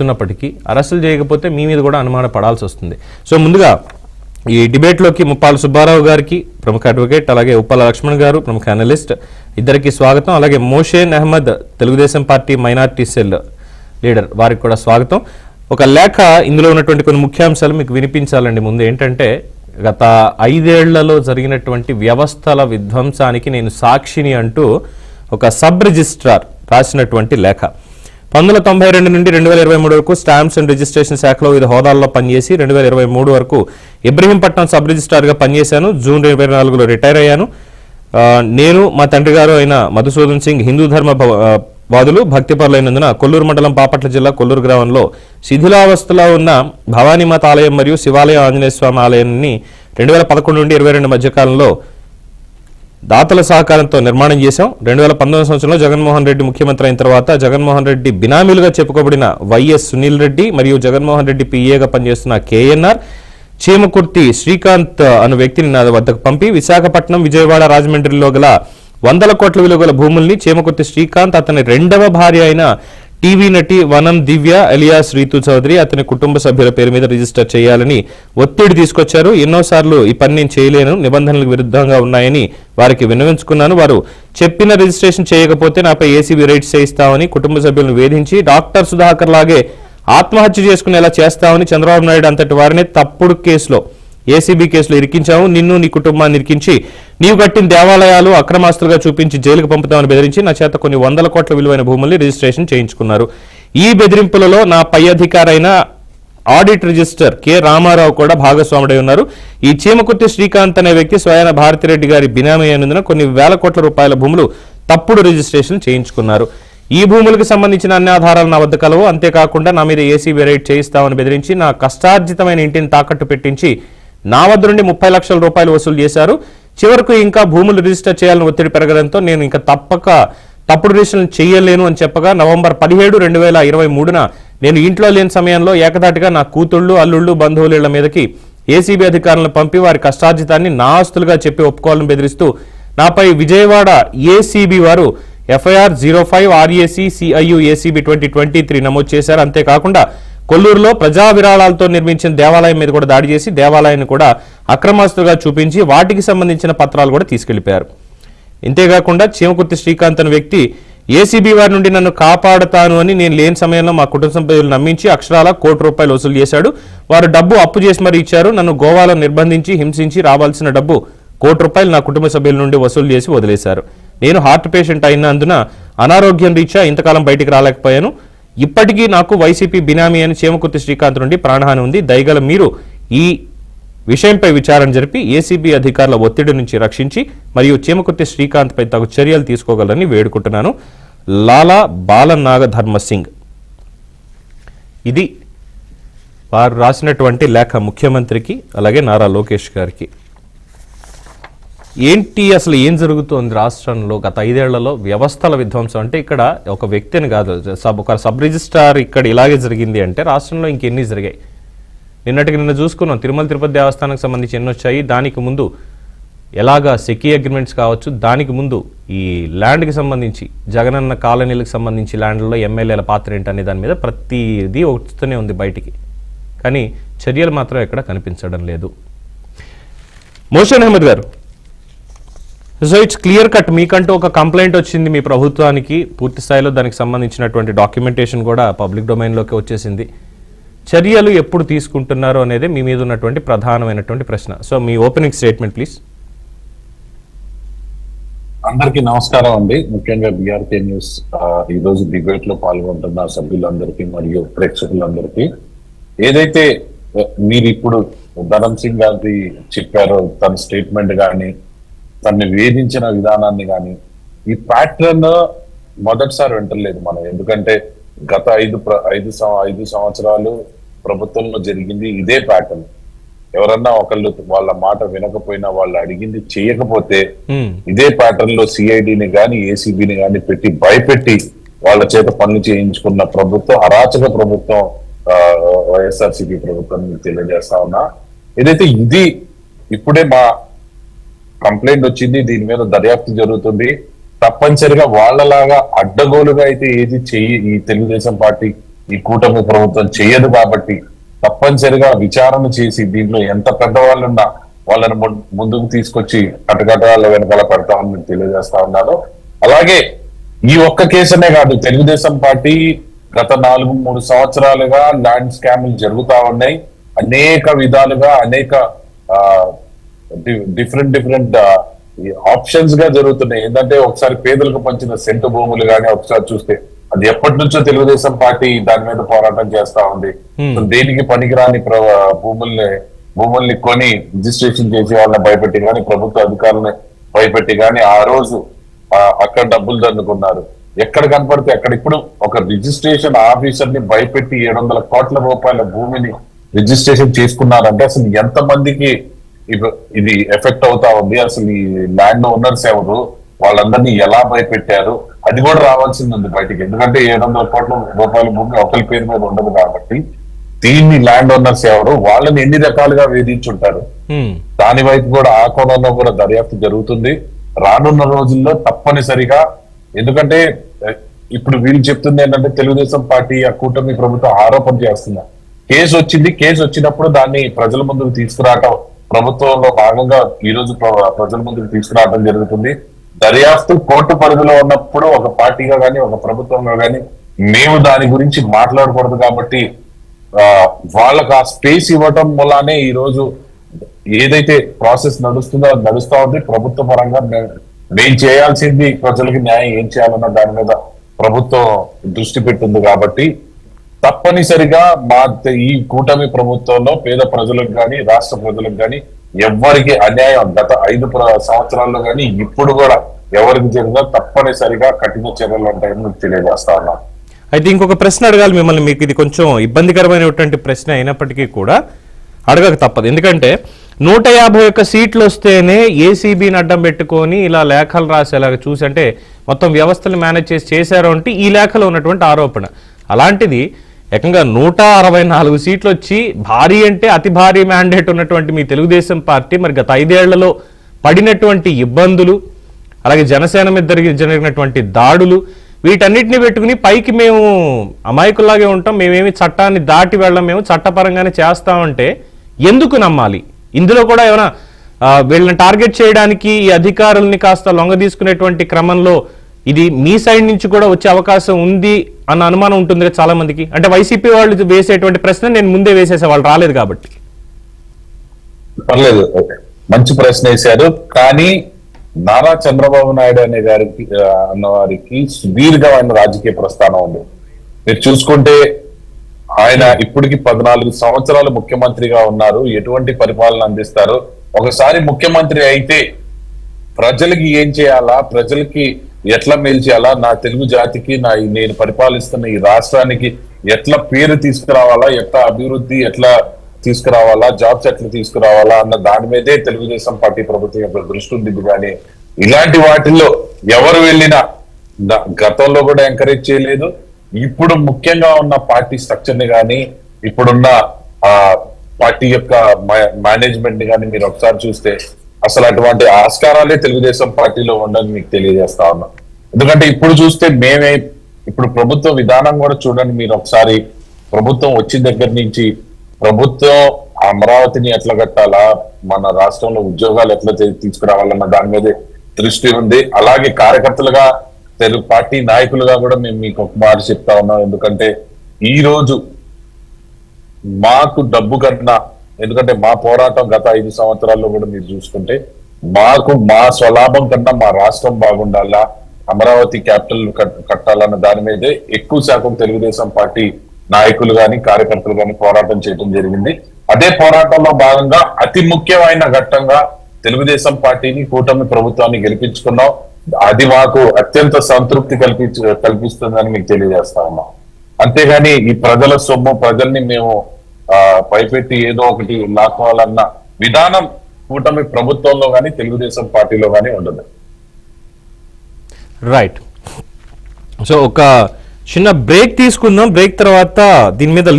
చేస్తున్నప్పటికీ అరెస్టులు చేయకపోతే మీ మీద కూడా అనుమాన పడాల్సి వస్తుంది. సో ముందుగా ఈ డిబేట్లోకి ముప్పాల సుబ్బారావు గారికి ప్రముఖ అడ్వకేట్, అలాగే ఉప్పల లక్ష్మణ్ గారు ప్రముఖ అనలిస్ట్, ఇద్దరికి స్వాగతం. అలాగే Mohsin Ahmed Telugu Desam party minority cell leader, వారికి కూడా స్వాగతం. ఒక లేఖ, ఇందులో ఉన్నటువంటి కొన్ని ముఖ్యాంశాలు మీకు వినిపించాలండి. ముందు ఏంటంటే, గత 5 ఏళ్లలో జరిగినటువంటి వ్యవస్థల విధ్వంసానికి నేను సాక్షిని అంటూ ఒక సబ్ రిజిస్ట్రార్ రాసినటువంటి లేఖ. 1992 నుండి 2023 వరకు స్టాంప్స్ అండ్ రిజిస్ట్రేషన్ శాఖలో వివిధ హోదాల్లో పనిచేసి 2023 వరకు ఇబ్రహీంపట్నం సబ్ రిజిస్ట్రార్గా పనిచేశాను. జూన్ 24లో రిటైర్ అయ్యాను. నేను, మా తండ్రి గారు అయిన మధుసూదన్ సింగ్ హిందూ ధర్మ వాదులు, భక్తిపరులైనందున కొల్లూరు మండలం పాపట్ల జిల్లా కొల్లూరు గ్రామంలో శిథిలావస్థలో ఉన్న భవానీమాత ఆలయం మరియు శివాలయ ఆంజనేయ స్వామి ఆలయాన్ని 2011 నుండి 2022 మధ్యకాలంలో దాతల సహకారంతో నిర్మాణం చేశాం. 2019 సంవత్సరంలో జగన్మోహన్ రెడ్డి ముఖ్యమంత్రి అయిన తర్వాత జగన్మోహన్ రెడ్డి బినామీలుగా చెప్పుకోబడిన వైఎస్ సునీల్ రెడ్డి మరియు జగన్మోహన్ రెడ్డి పిఏగా పనిచేస్తున్న కేఎన్ఆర్, చీమకుర్తి శ్రీకాంత్ అను వ్యక్తిని నా వద్దకు పంపి విశాఖపట్నం, విజయవాడ, రాజమండ్రిలో గల 100 కోట్ల విలువ గల భూముల్ని చీమకుర్తి శ్రీకాంత్, అతని 2వ భార్య అయిన టీవీ నటి వనం దివ్య ఎలియాస్ రీతు చౌదరి, అతని కుటుంబ సభ్యుల పేరు మీద రిజిస్టర్ చేయాలని ఒత్తిడి తీసుకొచ్చారు. ఎన్నోసార్లు ఈ పని నేను చేయలేను, నిబంధనలకు విరుద్ధంగా ఉన్నాయని వారికి విన్నవించుకున్నాను. వారు చెప్పిన రిజిస్ట్రేషన్ చేయకపోతే నాపై ఏసీబీ రైడ్స్ చేయిస్తామని, కుటుంబ సభ్యులను వేధించి డాక్టర్ సుధాకర్ లాగే ఆత్మహత్య చేసుకునేలా చేస్తామని చంద్రబాబు నాయుడు అంతటి వారిని తప్పుడు కేసులో, ఏసీబీ కేసులో ఇరికించాము. నిన్ను, నీ కుటుంబాన్ని ఇరికించి నీవు కట్టిన దేవాలయాలు అక్రమాస్తులుగా చూపించి జైలుకు పంపుతామని బెదిరించి నా చేత కొన్ని 100 కోట్ల విలువైన భూముల్ని రిజిస్ట్రేషన్ చేయించుకున్నారు. ఈ బెదిరింపులలో నా పై అధికారైన ఆడిట్ రిజిస్టర్ కె రామారావు కూడా భాగస్వాముడై ఉన్నారు. ఈ చీమకుర్తి శ్రీకాంత్ అనే వ్యక్తి స్వయాన భారతిరెడ్డి గారి బినామీ అయినందున కొన్ని వేల కోట్ల రూపాయల భూములు తప్పుడు రిజిస్ట్రేషన్ చేయించుకున్నారు. ఈ భూములకు సంబంధించిన అన్ని ఆధారాలు నా వద్ద కలవు. అంతేకాకుండా నా మీద ఏసీబీ రైడ్ చేయిస్తామని బెదిరించి నా కష్టార్జితమైన ఇంటిని తాకట్టు పెట్టించి నా వద్ద నుండి 30 లక్షల రూపాయలు వసూలు చేశారు. చివరకు ఇంకా భూములు రిజిస్టర్ చేయాలని ఒత్తిడి పెరగడంతో నేను ఇంకా తప్పుడు రిజిస్ట్రేషన్ చేయలేను అని చెప్పగా నవంబర్ 17, 2023న నేను ఇంట్లో లేని సమయంలో ఏకధాటిగా నా కూతుళ్ళు, అల్లుళ్ళు, బంధువుల ఇళ్ల మీదకి ఏసీబీ అధికారులను పంపి వారి కష్టార్జితాన్ని నా ఆస్తులుగా చెప్పి ఒప్పుకోవాలని బెదిరిస్తూ నాపై విజయవాడ ఏసీబీ వారు ఎఫ్ఐఆర్ 05 RAC CIU ACB 2023 నమోదు చేశారు. అంతేకాకుండా కొల్లూరులో ప్రజా విరాళాలతో నిర్మించిన దేవాలయం మీద కూడా దాడి చేసి దేవాలయాన్ని కూడా అక్రమాస్తులుగా చూపించి వాటికి సంబంధించిన పత్రాలు కూడా తీసుకెళ్లిపోయారు. ఇంతేకాకుండా చీమకుర్తి శ్రీకాంత్ అనే వ్యక్తి ఏసీబీ వారి నుండి నన్ను కాపాడుతాను అని నేను లేని సమయంలో మా కుటుంబ సభ్యులు నమ్మించి అక్షరాల ₹1 కోటి వసూలు చేశాడు. వారు డబ్బు అప్పు చేసి మరీ ఇచ్చారు. నన్ను గోవాలో నిర్బంధించి హింసించి రావాల్సిన డబ్బు ₹1 కోటి నా కుటుంబ సభ్యుల నుండి వసూలు చేసి వదిలేశారు. నేను హార్ట్ పేషెంట్ అయినందున అనారోగ్యం రీత్యా ఇంతకాలం బయటికి రాలేకపోయాను. ఇప్పటికీ నాకు వైసీపీ బినామీ అని చీమకుర్తి శ్రీకాంత్ నుండి ప్రాణహాని ఉంది. దయగల మీరు ఈ విషయంపై విచారణ జరిపి ఏసీబీ అధికారుల ఒత్తిడి నుంచి రక్షించి మరియు చీమకుర్తి శ్రీకాంత్ పై తగు చర్యలు తీసుకోగలరని వేడుకుంటున్నాను. లాలా బాలనాగధర్మ సింగ్. ఇది వారు రాసినటువంటి లేఖ ముఖ్యమంత్రికి, అలాగే నారా లోకేష్ గారికి. ఏంటి అసలు ఏం జరుగుతోంది రాష్ట్రంలో గత 5 ఏళ్లలో వ్యవస్థల విధ్వంసం? అంటే ఇక్కడ ఒక వ్యక్తిని కాదు, ఒక సబ్ రిజిస్ట్రార్ ఇక్కడ ఇలాగే జరిగింది అంటే రాష్ట్రంలో ఇంకెన్ని జరిగాయి? నిన్న చూసుకున్నాం, తిరుమల తిరుపతి దేవస్థానానికి సంబంధించి ఎన్ని వచ్చాయి. దానికి ముందు ఎలాగా సెకీ అగ్రిమెంట్స్ కావచ్చు, దానికి ముందు ఈ ల్యాండ్కి సంబంధించి జగనన్న కాలనీలకు సంబంధించి ల్యాండ్లలో ఎమ్మెల్యేల పాత్ర ఏంటనే దాని మీద ప్రతిదీ వస్తూనే ఉంది బయటికి. కానీ చర్యలు మాత్రం ఎక్కడ కనిపించడం లేదు. మోషేన్ అహ్మద్ గారు, సో ఇట్స్ క్లియర్ కట్, మీకంటూ ఒక కంప్లైంట్ వచ్చింది మీ ప్రభుత్వానికి, పూర్తి స్థాయిలో దానికి సంబంధించినటువంటి డాక్యుమెంటేషన్ కూడా పబ్లిక్ డొమైన్లోకి వచ్చేసింది. చర్యలు ఎప్పుడు తీసుకుంటున్నారు అనేది మీ మీద ఉన్నటువంటి ప్రధానమైనటువంటి ప్రశ్న. So me opening statement please. అందరికీ నమస్కారం అండి. ముఖ్యంగా బీఆర్కే న్యూస్ ఈ రోజు డిబేట్ లో పాల్గొంటున్న సభ్యులందరికీ మరియు ప్రేక్షకులందరికీ, ఏదైతే మీరు ఇప్పుడు ధరం సింగ్ గారి చెప్పారో తన స్టేట్మెంట్ కానీ తనని వేధించిన విధానాన్ని కానీ, ఈ ప్యాటర్న్ మొదటిసారి వింటలేదు మనం. ఎందుకంటే గత 5 సంవత్సరాలు ప్రభుత్వంలో జరిగింది ఇదే ప్యాటర్న్. ఎవరన్నా ఒకళ్ళు వాళ్ళ మాట వినకపోయినా, వాళ్ళు అడిగింది చేయకపోతే ఇదే ప్యాటర్న్ లో సిఐడిని గాని ఏసీబీని గాని పెట్టి భయపెట్టి వాళ్ళ చేత పనులు చేయించుకున్న ప్రభుత్వం, అరాచక ప్రభుత్వం వైఎస్ఆర్సీపీ ప్రభుత్వం తెలియజేస్తా ఉన్నా. ఏదైతే ఇది ఇప్పుడే మా కంప్లైంట్ వచ్చింది, దీని మీద దర్యాప్తు జరుగుతుంది. తప్పనిసరిగా వాళ్ళలాగా అడ్డగోలుగా అయితే ఏది చెయ్యి ఈ తెలుగుదేశం పార్టీ ఈ కూటమి ప్రభుత్వం చేయదు కాబట్టి తప్పనిసరిగా విచారణ చేసి దీంట్లో ఎంత పెద్దవాళ్ళు ఉన్నా వాళ్ళని ముందుకు తీసుకొచ్చి కటకటాల వెనకాల పెడతామని తెలియజేస్తా ఉన్నాను. అలాగే ఈ ఒక్క కేసునే కాదు, తెలుగుదేశం పార్టీ గత 4-3 సంవత్సరాలుగా ల్యాండ్ స్కామ్లు జరుగుతా ఉన్నాయి. అనేక విధాలుగా అనేక డిఫరెంట్ ఆప్షన్స్ గా జరుగుతున్నాయి. ఏంటంటే ఒకసారి పేదలకు పంచిన సెంటు భూములు కానీ ఒకసారి చూస్తే అది ఎప్పటి నుంచో తెలుగుదేశం పార్టీ దాని మీద పోరాటం చేస్తా ఉంది. దేనికి పనికిరాని భూముల్ని కొని రిజిస్ట్రేషన్ చేసి వాళ్ళని భయపెట్టి కానీ ప్రభుత్వ అధికారులను భయపెట్టి కానీ ఆ రోజు అక్కడ డబ్బులు దండుకున్నారు. ఎక్కడ కనపడితే అక్కడ ఇప్పుడు ఒక రిజిస్ట్రేషన్ ఆఫీసర్ ని భయపెట్టి 700 కోట్ల రూపాయల భూమిని రిజిస్ట్రేషన్ చేసుకున్నారంటే అసలు ఎంత మందికి ఇది ఎఫెక్ట్ అవుతా ఉంది, అసలు ఈ ల్యాండ్ ఓనర్స్ ఎవరు, వాళ్ళందరినీ ఎలా భయపెట్టారు, అది కూడా రావాల్సింది ఉంది బయటికి. ఎందుకంటే 700 కోట్ల రూపాయల భూమి ఒకరి పేరు మీద ఉండదు కాబట్టి దీన్ని ల్యాండ్ ఓనర్స్ ఎవరు, వాళ్ళని ఎన్ని రకాలుగా వేధించుంటారు, దాని వైపు కూడా ఆ కోణంలో కూడా దర్యాప్తు జరుగుతుంది రానున్న రోజుల్లో తప్పనిసరిగా. ఎందుకంటే ఇప్పుడు వీళ్ళు చెప్తుంది ఏంటంటే తెలుగుదేశం పార్టీ ఆ కూటమి ప్రభుత్వం ఆరోపణ చేస్తున్నారు. కేసు వచ్చింది, కేసు వచ్చినప్పుడు దాన్ని ప్రజల ముందుకు తీసుకురావటం ప్రభుత్వంలో భాగంగా ఈ రోజు ప్రజల ముందుకు తీసుకురావడం జరుగుతుంది. దర్యాప్తు కోర్టు పరిధిలో ఉన్నప్పుడు ఒక పార్టీగా కానీ ఒక ప్రభుత్వంగా కానీ మేము దాని గురించి మాట్లాడకూడదు కాబట్టి వాళ్ళకు ఆ స్పేస్ ఇవ్వటం వల్లనే ఈ రోజు ఏదైతే ప్రాసెస్ నడుస్తుందో అది నడుస్తా ఉంది. ప్రభుత్వ పరంగా మేము చేయాల్సింది ప్రజలకి న్యాయం ఏం చేయాలన్న దాని మీద ప్రభుత్వం దృష్టి పెట్టింది కాబట్టి తప్పనిసరిగా ఈ కూటమి ప్రభుత్వంలో పేద ప్రజలకు కానీ రాష్ట్ర ప్రజలకు కానీ ఎవరికి అన్యాయం గత 5 సంవత్సరాల్లో కానీ ఇప్పుడు కూడా ఎవరికి జరిగినా తప్పనిసరిగా కఠిన చర్యలు ఉంటాయని మీకు తెలియజేస్తా ఉన్నా. అయితే ఇంకొక ప్రశ్న అడగాలి మిమ్మల్ని. మీకు ఇది కొంచెం ఇబ్బందికరమైనటువంటి ప్రశ్న అయినప్పటికీ కూడా అడగక తప్పదు. ఎందుకంటే 151 సీట్లు వస్తేనే ఏసీబీని అడ్డం పెట్టుకొని ఇలా లేఖలు రాసేలాగా చూసి అంటే మొత్తం వ్యవస్థలు మేనేజ్ చేశారు అంటే ఈ లేఖలో ఉన్నటువంటి ఆరోపణ. అలాంటిది ఏకంగా 164 సీట్లు వచ్చి భారీ అంటే అతి భారీ మ్యాండేట్ ఉన్నటువంటి మీ తెలుగుదేశం పార్టీ మరి గత 5 ఏళ్లలో పడినటువంటి ఇబ్బందులు, అలాగే జనసేన మీద జరిగినటువంటి దాడులు, వీటన్నిటిని పెట్టుకుని పైకి మేము అమాయకుల్లాగే ఉంటాం, మేమేమి చట్టాన్ని దాటి వెళ్ళం, మేము చట్టపరంగానే చేస్తామంటే ఎందుకు నమ్మాలి? ఇందులో కూడా ఏమైనా వీళ్ళని టార్గెట్ చేయడానికి ఈ అధికారుల్ని కాస్త లొంగ తీసుకునేటువంటి క్రమంలో ఇది మీ సైడ్ నుంచి కూడా వచ్చే అవకాశం ఉంది అన్న అనుమానం ఉంటుంది చాలా మందికి. అంటే వైసీపీ వాళ్ళు వేసేటువంటి ప్రశ్న నేను ముందే వేసేసే, వాళ్ళు రాలేదు కాబట్టి. పర్లేదు, మంచి ప్రశ్న వేశారు. కానీ నారా చంద్రబాబు నాయుడు అన్నవారికి సుదీర్ఘమైన రాజకీయ ప్రస్థానం ఉంది. మీరు చూసుకుంటే ఆయన ఇప్పటికి 14 సంవత్సరాలు ముఖ్యమంత్రిగా ఉన్నారు. ఎటువంటి పరిపాలన అందిస్తారు? ఒకసారి ముఖ్యమంత్రి అయితే ప్రజలకి ఏం చేయాలా, ప్రజలకి ఎట్లా మేలు చేయాలా, నా తెలుగు జాతికి నేను పరిపాలిస్తున్న ఈ రాష్ట్రానికి ఎట్లా పేరు తీసుకురావాలా, ఎట్లా అభివృద్ధి ఎట్లా తీసుకురావాలా, జాబ్స్ ఎట్లా తీసుకురావాలా అన్న దాని మీదే తెలుగుదేశం పార్టీ ప్రభుత్వం యొక్క దృష్టి ఉంది. కానీ ఇలాంటి వాటిల్లో ఎవరు వెళ్ళినా గతంలో కూడా ఎంకరేజ్ చేయలేదు. ఇప్పుడు ముఖ్యంగా ఉన్న పార్టీ స్ట్రక్చర్ ని కానీ ఇప్పుడున్న పార్టీ యొక్క మేనేజ్మెంట్ ని కానీ మీరు ఒకసారి చూస్తే అసలు అటువంటి ఆస్కారాలే తెలుగుదేశం పార్టీలో ఉండని మీకు తెలియజేస్తా ఉన్నా. ఎందుకంటే ఇప్పుడు చూస్తే ఇప్పుడు ప్రభుత్వ విధానం కూడా చూడండి మీరు ఒకసారి. ప్రభుత్వం వచ్చిన దగ్గర నుంచి ప్రభుత్వం అమరావతిని ఎట్లా కట్టాలా, మన రాష్ట్రంలో ఉద్యోగాలు ఎట్లా తీసుకురావాలన్న దాని మీదే దృష్టి ఉంది. అలాగే కార్యకర్తలుగా తెలుగు పార్టీ నాయకులుగా కూడా మేము మీకు ఒక మాట చెప్తా ఉన్నాం. ఎందుకంటే ఈ రోజు మాకు డబ్బు కన్నా, ఎందుకంటే మా పోరాటం గత 5 సంవత్సరాల్లో కూడా మీరు చూసుకుంటే మాకు మా స్వలాభం కన్నా మా రాష్ట్రం బాగుండాలా, అమరావతి క్యాపిటల్ కట్టాలన్న దాని మీదే ఎక్కువ శాతం తెలుగుదేశం పార్టీ నాయకులు గాని కార్యకర్తలు గాని పోరాటం చేయడం జరిగింది. అదే పోరాటంలో భాగంగా అతి ముఖ్యమైన ఘట్టంగా తెలుగుదేశం పార్టీని కూటమి ప్రభుత్వాన్ని గెలిపించుకున్నాం. అది మాకు అత్యంత సంతృప్తి కల్పిస్తుందని మీకు తెలియజేస్తా ఉన్నాం. అంతేగాని ఈ ప్రజల సొమ్ము ప్రజల్ని మేము పైపెట్టి ఏదో ఒకటి లాక్కోవాలన్న విధానం కూటమి ప్రభుత్వంలో గాని తెలుగుదేశం పార్టీలో గాని ఉండదు. రైట్. సో ఒక చిన్న బ్రేక్ తీసుకుందాం. బ్రేక్ తర్వాత దీని మీద